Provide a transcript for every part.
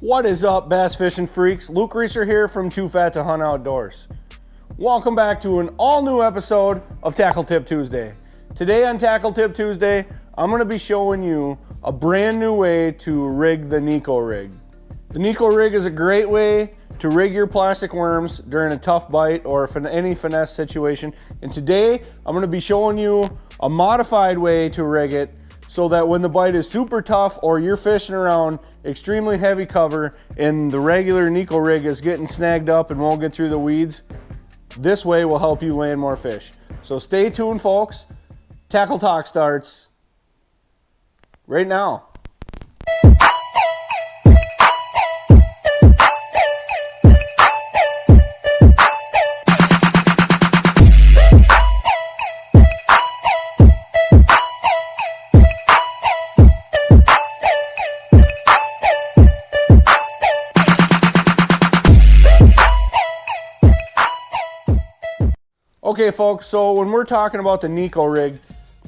What is up, bass fishing freaks? Luke Reeser here from Too Fat to Hunt Outdoors. Welcome back to an all-new episode of Tackle Tip Tuesday. Today on Tackle Tip Tuesday, I'm going to be showing you a brand new way to rig the NEKO rig. The NEKO rig is a great way to rig your plastic worms during a tough bite or any finesse situation. And today, I'm going to be showing you a modified way to rig it so that when the bite is super tough or you're fishing around extremely heavy cover and the regular NEKO rig is getting snagged up and won't get through the weeds, this way will help you land more fish. So stay tuned, folks. Tackle Talk starts right now. Okay, folks, so when we're talking about the NEKO rig,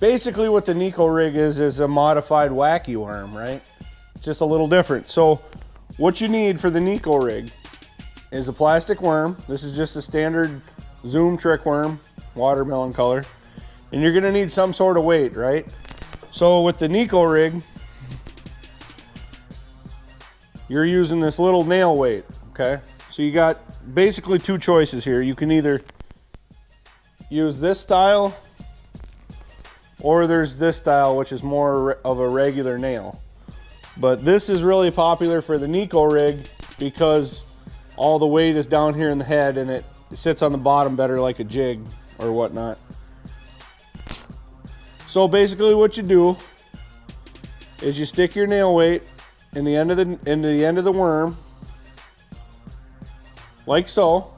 basically what the NEKO rig is a modified wacky worm, right? Just a little different. So what you need for the NEKO rig is a plastic worm. This is just a standard Zoom trick worm, watermelon color. And you're gonna need some sort of weight, right? So with the NEKO rig, you're using this little nail weight, okay? So you got basically two choices here. You can either use this style, or there's this style, which is more of a regular nail. But this is really popular for the NEKO rig because all the weight is down here in the head and it sits on the bottom better like a jig or whatnot. So basically what you do is you stick your nail weight in the end of the worm, like so.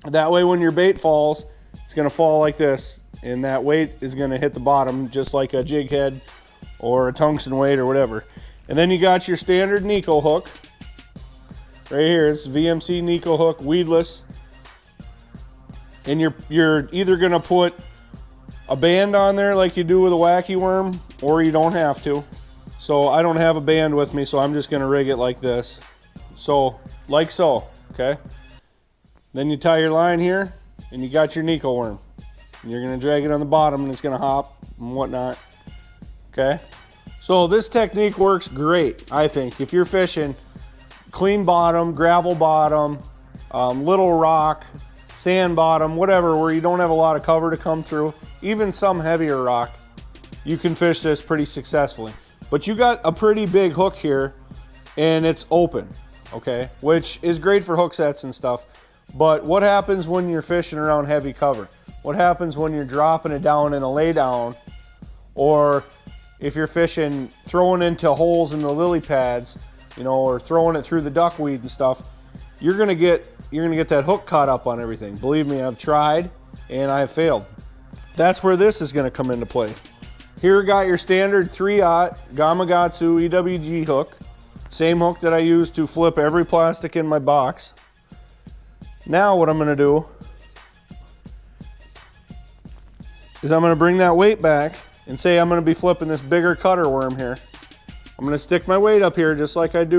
That way when your bait falls, it's going to fall like this, and that weight is going to hit the bottom just like a jig head or a tungsten weight or whatever. And then you got your standard NEKO hook right here. It's VMC NEKO hook, weedless. And you're either going to put a band on there like you do with a wacky worm, or you don't have to. So I don't have a band with me, so I'm just going to rig it like this. So like so, okay? Then you tie your line here, and you got your NEKO worm. And you're gonna drag it on the bottom and it's gonna hop and whatnot, okay? So this technique works great, I think. If you're fishing clean bottom, gravel bottom, little rock, sand bottom, whatever, where you don't have a lot of cover to come through, even some heavier rock, you can fish this pretty successfully. But you got a pretty big hook here and it's open, okay? Which is great for hook sets and stuff. But what happens when you're fishing around heavy cover? What happens when you're dropping it down in a lay down, or if you're fishing, throwing into holes in the lily pads, you know, or throwing it through the duckweed and stuff? You're gonna get that hook caught up on everything. Believe me, I've tried and I've failed. That's where this is gonna come into play. Here, got your standard 3/0 Gamakatsu EWG hook, same hook that I use to flip every plastic in my box. Now what I'm going to do is I'm going to bring that weight back and say I'm going to be flipping this bigger cutter worm here. I'm going to stick my weight up here just like I did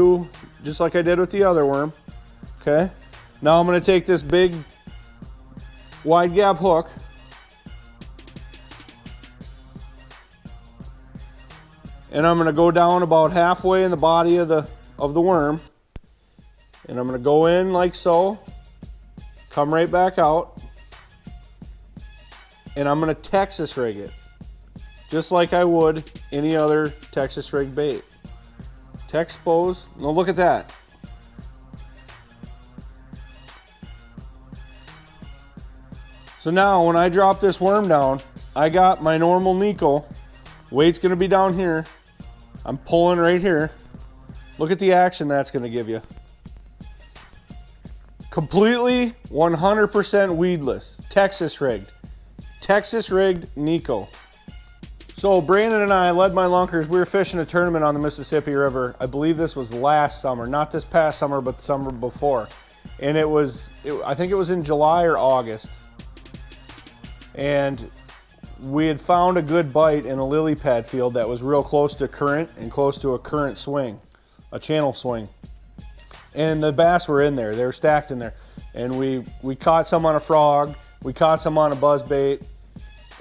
with the other worm. Okay. Now I'm going to take this big wide gap hook and I'm going to go down about halfway in the body of the worm, and I'm going to go in like so. Come right back out, and I'm going to Texas rig it, just like I would any other Texas rig bait. Texpose. Now look at that. So now when I drop this worm down, I got my normal NEKO. Weight's going to be down here. I'm pulling right here. Look at the action that's going to give you. Completely 100% weedless, Texas rigged NEKO. So Brandon and I led my lunkers. We were fishing a tournament on the Mississippi River. I believe this was last summer, not this past summer, but the summer before. And I think it was in July or August. And we had found a good bite in a lily pad field that was real close to current and close to a current swing, a channel swing. and the bass were in there. They were stacked in there. And we caught some on a frog, we caught some on a buzzbait,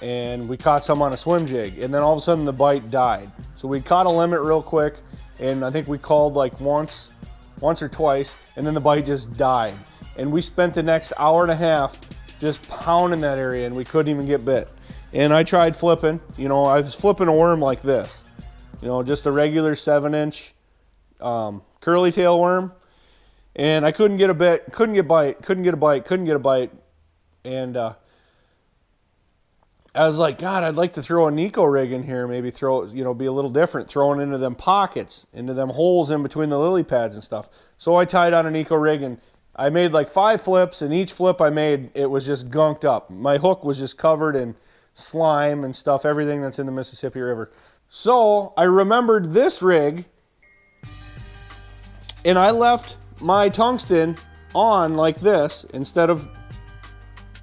and we caught some on a swim jig. And then all of a sudden the bite died. So we caught a limit real quick, and I think we called like once or twice, and then the bite just died. And we spent the next hour and a half just pounding that area, and we couldn't even get bit. And I tried flipping, you know, I was flipping a worm like this, you know, just a regular 7-inch curly tail worm. And I couldn't get a bit, couldn't get a bite. And I was like, God, I'd like to throw a NEKO rig in here, maybe throw, you know, be a little different, throwing into them pockets, into them holes in between the lily pads and stuff. So I tied on a NEKO rig, and I made like 5 flips, and each flip I made, it was just gunked up. My hook was just covered in slime and stuff, everything that's in the Mississippi River. So I remembered this rig, and I left my tungsten on like this instead of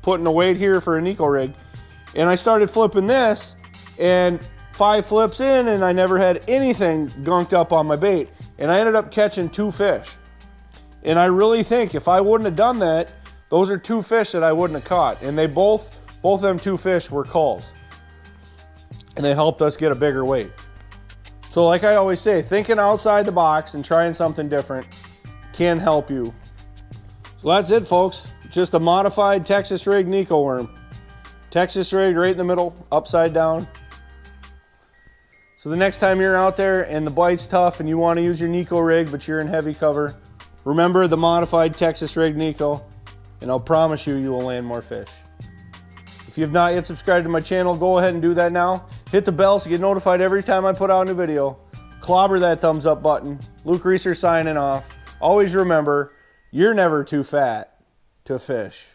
putting a weight here for a NEKO rig. And I started flipping this, and 5 flips in, and I never had anything gunked up on my bait. And I ended up catching 2 fish. And I really think if I wouldn't have done that, those are 2 fish that I wouldn't have caught. And they both of them 2 fish were culls. And they helped us get a bigger weight. So like I always say, thinking outside the box and trying something different can help you. So that's it, folks. Just a modified Texas rig NEKO worm. Texas rig right in the middle, upside down. So the next time you're out there and the bite's tough and you want to use your NEKO rig but you're in heavy cover, remember the modified Texas rig NEKO, and I'll promise you, you will land more fish. If you have not yet subscribed to my channel, go ahead and do that now. Hit the bell so you get notified every time I put out a new video. Clobber that thumbs up button. Luke Reeser signing off. Always remember, you're never too fat to fish.